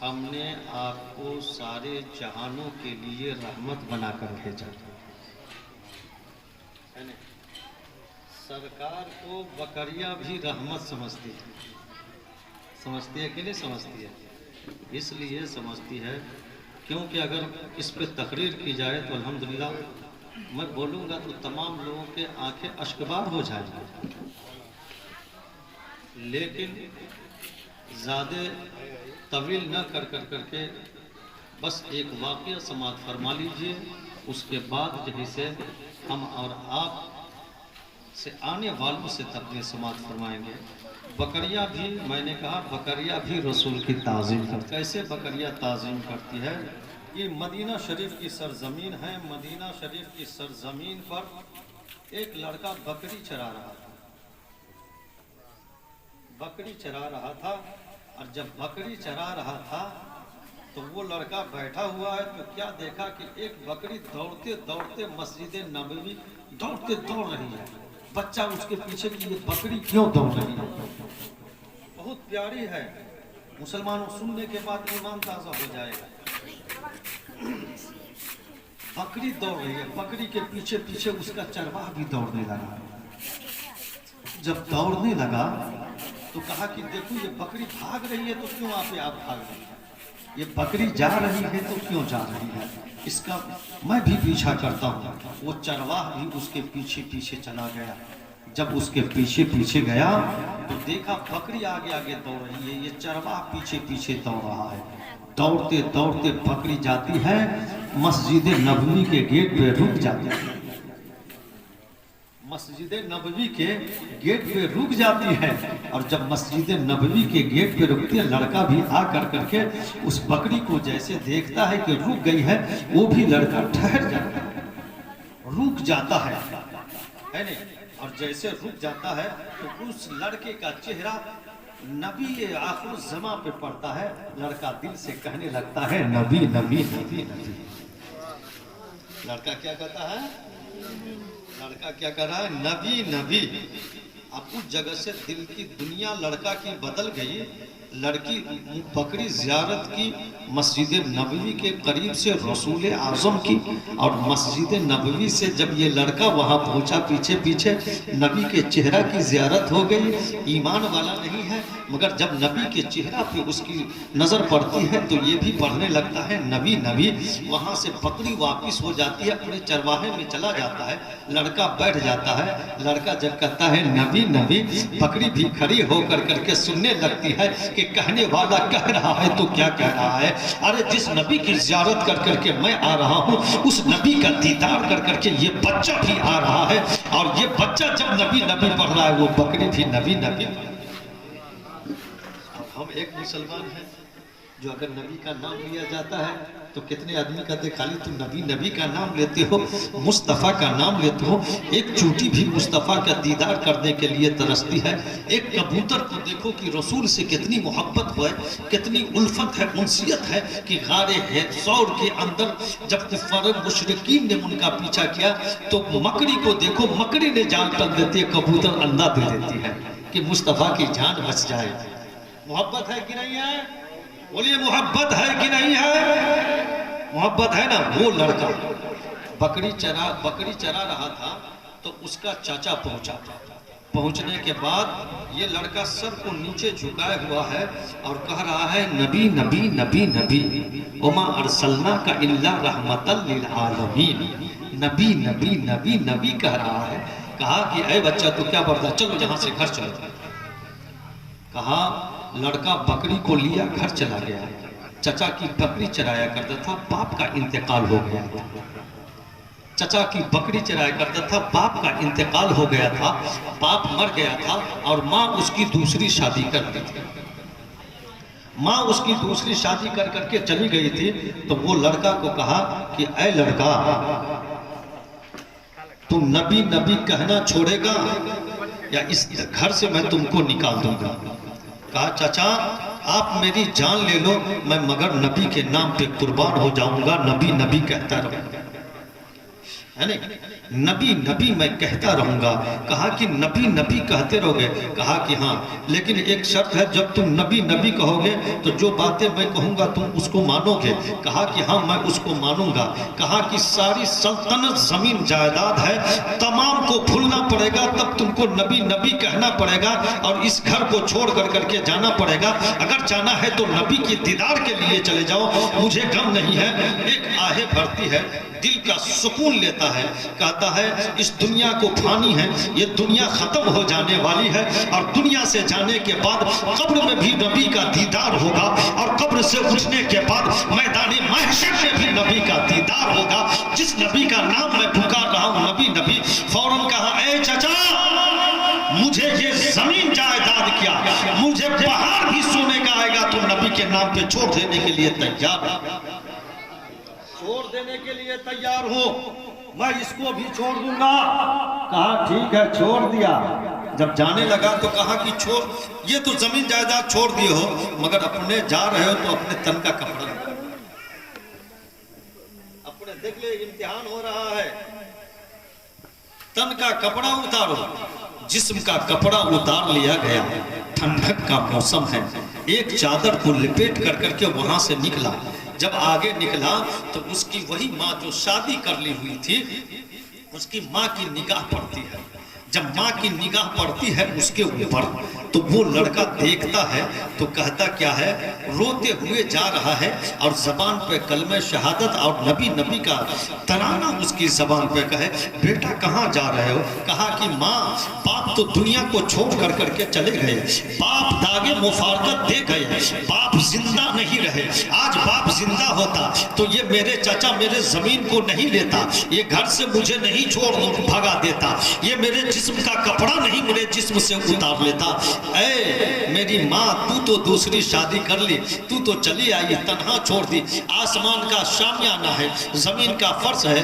ہم نے آپ کو سارے جہانوں کے لیے رحمت بنا کر بھیجا ہے نا؟ سرکار کو بکریاں بھی رحمت سمجھتی ہے کہ نہیں سمجھتی ہے؟ اس لیے سمجھتی ہے کیونکہ اگر اس پہ تقریر کی جائے تو الحمدللہ میں بولوں گا تو تمام لوگوں کے آنکھیں اشکبار ہو جائیں گی، لیکن زیادہ طویل نہ کر کے بس ایک واقعہ سماعت فرما لیجئے، اس کے بعد جیسے ہم اور آپ سے آنے والوں سے تقریر سماعت فرمائیں گے۔ بکریاں بھی، میں نے کہا بکریاں بھی رسول کی تعظیم کرتی، کیسے بکریاں تعظیم کرتی ہے؟ یہ مدینہ شریف کی سرزمین ہے، مدینہ شریف کی سرزمین پر ایک لڑکا بکری چرا رہا تھا، اور جب بکری چرا رہا تھا تو وہ لڑکا بیٹھا ہوا ہے تو کیا دیکھا کہ ایک بکری دوڑتے مسجد نبوی دوڑ رہی ہے۔ بچہ اس کے پیچھے کہ یہ بکری کیوں دوڑ رہی ہے، بہت پیاری ہے، مسلمانوں سننے کے بعد ایمان تازہ ہو جائے گا۔ بکری دوڑ رہی ہے، بکری کے پیچھے اس کا چرواہ بھی دوڑنے لگا۔ جب دوڑنے لگا تو کہا کہ دیکھو یہ بکری بھاگ رہی ہے تو کیوں آپ بھاگ رہی ہے، یہ بکری جا رہی ہے تو کیوں جا رہی ہے، اس کا میں بھی پیچھا کرتا ہوں۔ وہ چرواہ بھی اس کے پیچھے چلا گیا۔ جب اس کے پیچھے گیا تو دیکھا بکری آگے دوڑ رہی ہے، یہ چرواہ پیچھے دوڑ رہا ہے۔ دوڑتے بکری جاتی ہے مسجد نبوی کے گیٹ پہ رک جاتی ہے، مسجد نبوی کے گیٹ پہ رک جاتی ہے، اور جب مسجد نبوی کے گیٹ پہ رکتی ہے لڑکا بھی آ کر کے اس بکری کو جیسے دیکھتا ہے کہ رک گئی ہے، وہ بھی لڑکا ٹھہر جاتا ہے، رک جاتا ہے نہیں؟ اور جیسے رک جاتا ہے تو اس لڑکے کا چہرہ نبی آخر الزمان پہ پڑتا ہے، لڑکا دل سے کہنے لگتا ہے نبی نبی نبی نبی۔ لڑکا کیا کہتا ہے؟ لڑکا کیا کہہ رہا ہے؟ نبی نبی۔ اب اس جگہ سے دل کی دنیا لڑکا کی بدل گئی، لڑکی بکری زیارت کی مسجد نبوی کے قریب سے رسول اعظم کی، اور مسجد نبوی سے جب یہ لڑکا وہاں پہنچا پیچھے نبی کے چہرہ کی زیارت ہو گئی۔ ایمان والا نہیں ہے مگر جب نبی کے چہرہ پہ اس کی نظر پڑتی ہے تو یہ بھی پڑھنے لگتا ہے نبی نبی۔ وہاں سے بکری واپس ہو جاتی ہے، اپنے چرواہے میں چلا جاتا ہے، لڑکا بیٹھ جاتا ہے۔ لڑکا جب کہتا ہے نبی نبی، بکری بھی کھڑی ہو کر کے سننے لگتی ہے کہ کہنے والا کہہ رہا ہے تو کیا کہہ رہا ہے؟ ارے جس نبی کی زیارت کر کے میں آ رہا ہوں، اس نبی کا دیدار کر کے یہ بچہ بھی آ رہا ہے، اور یہ بچہ جب نبی نبی پڑھ رہا ہے وہ بکری بھی نبی نبی۔ ہم ایک مسلمان ہیں جو اگر نبی کا نام لیا جاتا ہے تو کتنے آدمی کہتے خالی تم نبی نبی کا نام لیتے ہو، مصطفیٰ کا نام لیتے ہو۔ ایک چوٹی بھی مصطفیٰ کا دیدار کرنے کے لیے ترستی ہے۔ ایک کبوتر کو دیکھو کہ رسول سے کتنی محبت ہے، کتنی الفت ہے، انسیت ہے، کہ غار ثور کے اندر جب کفار مشرکین نے ان کا پیچھا کیا تو مکڑی کو دیکھو، مکڑی نے جان ٹل دیتی ہے، کبوتر انڈا دے دیتی ہے کہ مصطفیٰ کی جان بچ جائے۔ محبت ہے کہ نہیں ہے؟ بولیے محبت ہے کہ نہیں ہے؟ محبت ہے نا؟ وہ لڑکا بکری چرا رہا تھا تو اس کا چاچا پہنچنے کے بعد یہ لڑکا سر کو نیچے جھکائے ہوا ہے اور کہہ رہا ہے نبی نبی نبی نبی، وما ارسلناک الا رحمتا للعالمین۔ نبی نبی نبی نبی کہہ رہا ہے۔ کہا کہ اے بچہ تو کیا بڑھتا، چلو یہاں سے گھر چلو۔ کہا لڑکا بکری کو لیا گھر چلا گیا، چچا کی بکری چرایا کرتا تھا، باپ کا انتقال ہو گیا تھا، چچا کی بکری چرایا کرتا تھا، باپ کا انتقال ہو گیا تھا، باپ مر گیا تھا، اور ماں اس کی دوسری شادی کر دی تھی۔ ماں اس کی دوسری شادی کر کے چلی گئی تھی تو وہ لڑکا کو کہا کہ اے لڑکا تم نبی نبی کہنا چھوڑے گا یا اس گھر سے میں تم کو نکال دوں گا؟ کہا چچا آپ میری جان لے لو میں مگر نبی کے نام پہ قربان ہو جاؤں گا، نبی نبی کہتا رہوں گا، ہے نہیں؟ نبی نبی میں کہتا رہوں گا۔ کہا کہ نبی نبی کہتے رہو گے؟ کہا کہ ہاں، لیکن ایک شرط ہے، جب تم نبی نبی کہو گے تو جو باتیں میں کہوں گا تم اس کو مانو گے؟ کہا کہ ہاں میں اس کو مانوں گا۔ کہا کہ ساری سلطنت زمین جائیداد ہے، تمام کو بھولنا پڑے گا، تب تم کو نبی نبی کہنا پڑے گا، اور اس گھر کو چھوڑ کر کے جانا پڑے گا۔ اگر جانا ہے تو نبی کی دیدار کے لیے چلے جاؤ، مجھے غم نہیں ہے۔ ایک آہ بھرتی ہے، دل کا سکون لیتا ہے، کہتا ہے اس دنیا کو پھانی ہے، یہ دنیا ختم ہو جانے والی ہے، اور دنیا سے جانے کے بعد قبر میں بھی نبی کا دیدار ہوگا، اور قبر سے اٹھنے کے بعد میدان محشر میں بھی نبی کا دیدار ہوگا۔ جس نبی کا نام میں پکار رہا ہوں نبی نبی، فوراً کہا اے چچا، مجھے یہ زمین جائیداد کیا، مجھے پہاڑ بھی سونے کا آئے گا تو نبی کے نام پہ چھوڑ دینے کے لیے تیار ہوں، چھوڑ دینے کے لیے تیار ہوں، میں اس کو بھی چھوڑ دوں گا۔ کہا ٹھیک ہے، چھوڑ دیا۔ جب جانے لگا تو کہا کہ چھوڑ، یہ تو زمین جائیداد چھوڑ دیے ہو، مگر اپنے جا رہے ہو تو اپنے تن کا کپڑا اپنے دیکھ لے، امتحان ہو رہا ہے، تن کا کپڑا اتارو۔ جسم کا کپڑا اتار لیا گیا، ٹھنڈک کا موسم ہے، ایک چادر کو لپیٹ کر کے وہاں سے نکلا۔ جب آگے نکلا تو اس کی وہی ماں جو شادی کر لی ہوئی تھی، اس کی ماں کی نگاہ پڑتی ہے۔ جب ماں کی نگاہ پڑتی ہے اس کے اوپر تو وہ لڑکا دیکھتا ہے تو کہتا کیا ہے، روتے ہوئے جا رہا ہے، اور زبان پہ کلمہ شہادت اور نبی نبی کا ترانہ اس کی زبان پہ کہے، بیٹا کہاں جا رہے ہو؟ کہا کہ ماں، باپ تو دنیا کو چھوڑ کر کے چلے گئے، باپ داغے مفارقت دے گئے، باپ زندہ نہیں رہے۔ آج باپ زندہ ہوتا تو یہ میرے چچا میرے زمین کو نہیں لیتا، یہ گھر سے مجھے نہیں چھوڑ بھگا دیتا، یہ میرے جسم کا کپڑا نہیں میرے جسم سے اتار لیتا۔ اے میری ماں، تو دوسری شادی کر لی، تو چلی آئی، تنہا چھوڑ دی، آسمان کا شامیانہ ہے، زمین کا فرش ہے،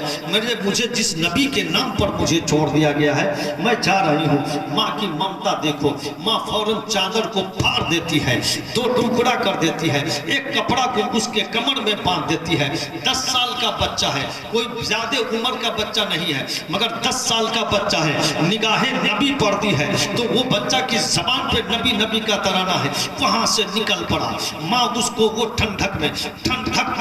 مجھے جس نبی کے نام پر مجھے چھوڑ دیا گیا ہے، میں جا رہی ہوں۔ ماں کی ممتا دیکھو، ماں فوراً چادر کو پھاڑ دیتی ہے، دو ٹکڑا کر دیتی ہے، ایک کپڑا کو اس کے کمر میں باندھ دیتی ہے۔ 10 سال کا بچہ ہے، کوئی زیادہ عمر کا بچہ نہیں ہے، مگر 10 سال کا بچہ ہے، نگاہ نبی پڑتی ہے تو وہ بچہ کی زبان پہ نبی نبی کا ترانہ ہے، وہاں سے نکل پڑا۔ ماں اس کو وہ ٹھنڈک میں ٹھنڈک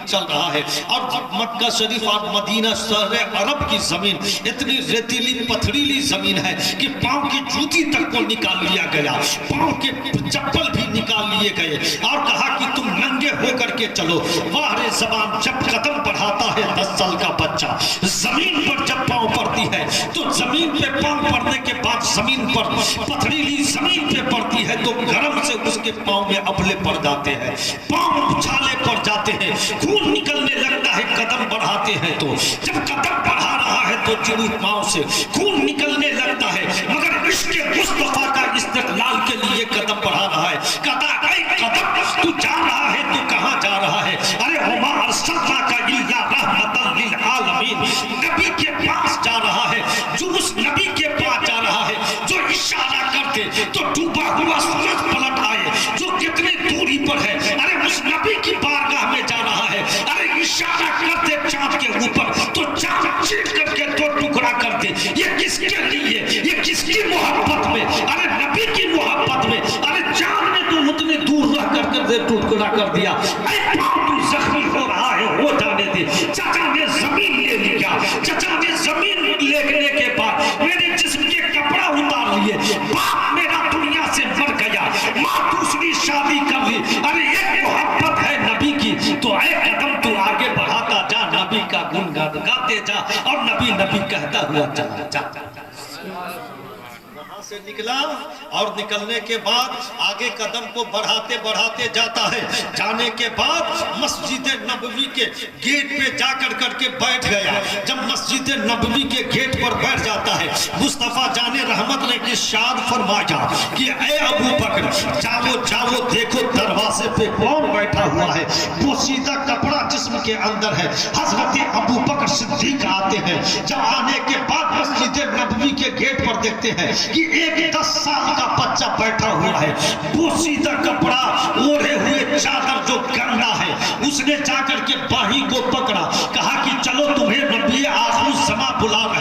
چل رہا ہے، اور مکہ شریف اور مدینہ شہر عرب کی زمین اتنی ریتیلی پتھریلی زمین ہے کہ پاؤں کی جوتی تک کو نکال لیا گیا، پاؤں کے چپل بھی نکال لیے گئے، اور کہا کہ تم ننگے ہو کر کے چلو۔ واہ زبان جب قدم بڑھاتا ہے 10 سال کا بچہ، زمین پر جب پاؤں پڑتی ہے تو زمین پہ پاؤں پڑنے کے بعد زمین پر پتھریلی زمین پہ پڑتی ہے تو گرم سے اس کے پاؤں میں ابلے پڑ جاتے ہیں، پاؤں اچھالے پڑ جاتے ہیں، خون نکلنے لگتا ہے قدم بڑھاتے ہیں تو۔ جب قدم بڑھا رہا ہے تو چڑو پاؤں سے خون نکلنے لگتا ہے، مگر عشق مصطفیٰ کا استقلال کے لیے قدم بڑھا رہا ہے۔ کہتا اے قدم، تو جا رہا ہے تو کہاں جا رہا ہے؟ ارے وما ارسلناک الا رحمۃ للعالمین، نبی کے پاس جا رہا ہے، جو اس نبی کے پاس جا رہا ہے جو اشارہ کرتے تو ڈوبا ہوا سورج پلٹ آئے، جو کتنے دوری پر ہے، ارے اس نبی کی بارگاہ میں جا رہا ہے، ارے اشارہ کرتے چاند کے اوپر تو چاند چیٹ کر کے دو ٹکڑا کرتے۔ یہ کس کے لیے، یہ کس کی محبت میں؟ ارے نبی کی محبت میں۔ ارے چاند نے تو اتنے دور رہ کر کے ٹکڑا کر دیا، اے پاؤں تو زخمی ہو رہا ہے، ہو جانے دے۔ چچا نے زمین لے لیا، چچا نے زمین لینے کے بعد میرے جسم کے کپڑا اتار لیے، باپ میرا دنیا سے مر گیا، ماں دوسری شادی کر لی۔ ارے ایک محبت ہے نبی کی تو اے قدم تو آگے بڑھاتا جا، نبی کا گن گاتے جا، اور نبی نبی کہتا ہوا چلا جا۔ وہاں سے نکلا اور نکلنے کے بعد آگے قدم کو بڑھاتے بڑھاتے جاتا ہے، جانے کے بعد مسجد نبوی کے گیٹ پہ جا کر کے بیٹھ گیا۔ جب مسجد نبوی کے گیٹ پر بیٹھ جاتا ہے، مصطفیٰ جان رحمت نے ارشاد فرمایا کہ اے ابو بکر، جاؤ دیکھو دروازے پہ کون بیٹھا ہوا ہے، پوشیدہ کپڑا جسم کے اندر ہے۔ حضرت ابو بکر صدیق آتے ہیں، جب آنے کے بعد مسجد نبوی کے گیٹ پر دیکھتے ہیں کہ ایک 10 سال کا بچہ بیٹھا ہوا ہے، پوشیدہ کپڑا اوڑھے ہوئے، چادر جو گندا ہے، اس نے جا کر کے باہی کو پکڑا، کہا کہ چلو تمہیں نبی آخر الزماں بلا رہے